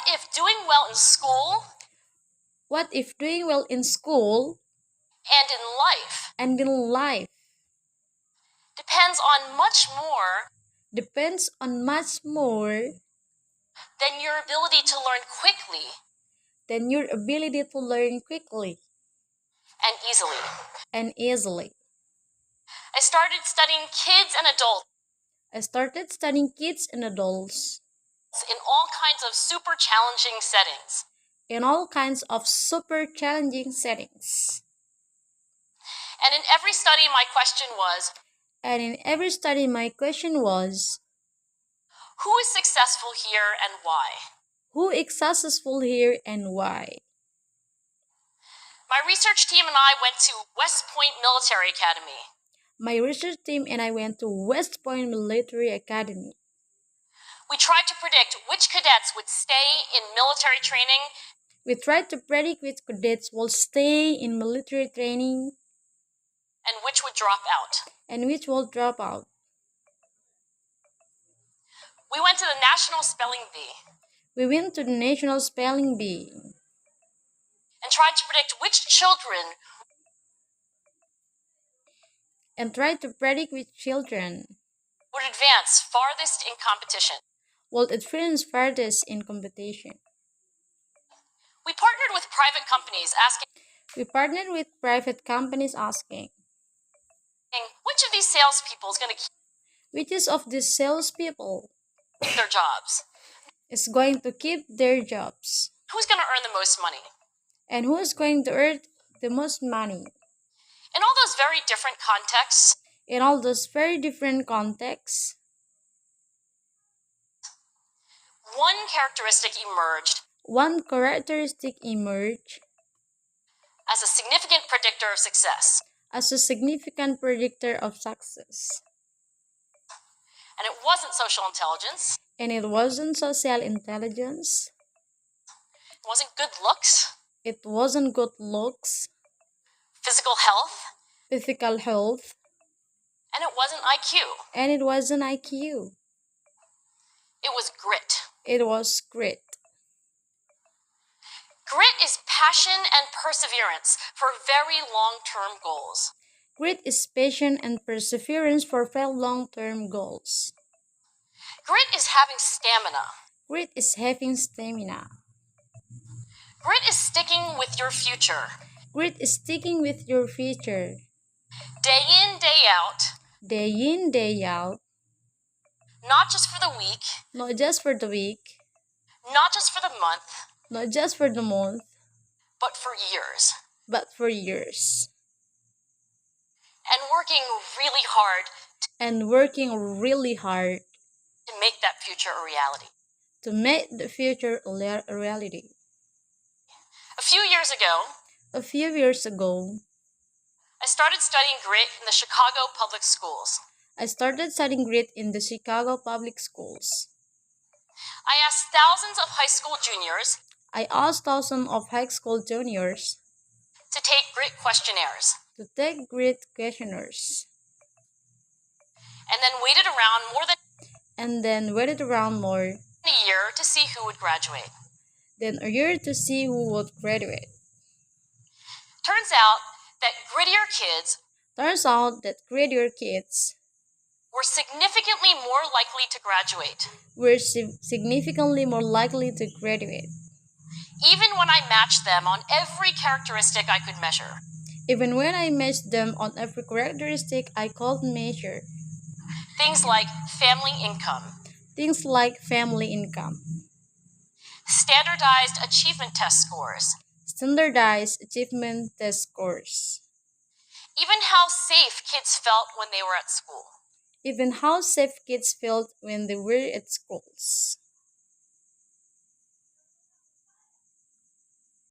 if doing well in school What if doing well in school and in life and in life depends on much more depends on much more than your ability to learn quickly than your ability to learn quickly and easily? and easily? I started studying kids and adults I started studying kids and adults in all kinds of super challenging settings. in all kinds of super challenging settings. And in every study, my question was, And in every study, my question was, who is successful here and why? who is successful here and why? My research team and I went to West Point Military Academy. My research team and I went to West Point Military Academy. We tried to predict which cadets would stay in military training We tried to predict which cadets will stay in military training and which would drop out. and which will drop out. We went to the National Spelling Bee We went to the National Spelling Bee and tried to predict which children would advance farthest in competition. will advance farthest in competition. We partnered with private companies asking We partnered with private companies asking, which of these salespeople is going to keep which of these salespeople their jobs? is going to keep their jobs? Who's going to earn the most money? And who is going to earn the most money? In all those very different contexts, In all those very different contexts, one characteristic emerged one characteristic emerged as a significant predictor of success. as a significant predictor of success. And it wasn't social intelligence, And it wasn't social intelligence, it wasn't good looks, it wasn't good looks, physical health, physical health, and it wasn't IQ. and it wasn't IQ. It was grit. It was grit. Grit is passion and perseverance for very long-term goals. Grit is passion and perseverance for very long-term goals. Grit is having stamina. Grit is having stamina. Grit is sticking with your future. Grit is sticking with your future. Day in, day out, Day in, day out, not just for the week, not just for the week, not just for the month, not just for the month, but for years. but for years. And working really hard And working really hard to make that future a reality. to make the future a reality. A few years ago, A few years ago, I started studying grit in the Chicago public schools. I started studying grit in the Chicago public schools. I asked thousands of high school juniors I asked thousands of high school juniors to take grit questionnaires to take grit questionnaires and then waited around more than and then waited around more a year to see who would graduate. than a year to see who would graduate. Turns out that grittier kids Turns out that grittier kids were significantly more likely to graduate, were significantly more likely to graduate, even when I matched them on every characteristic I could measure. even when I matched them on every characteristic I could measure. Things like family income, Things like family income, standardized achievement test scores, standardized achievement test scores, even how safe kids felt when they were at school. even how safe kids felt when they were at schools.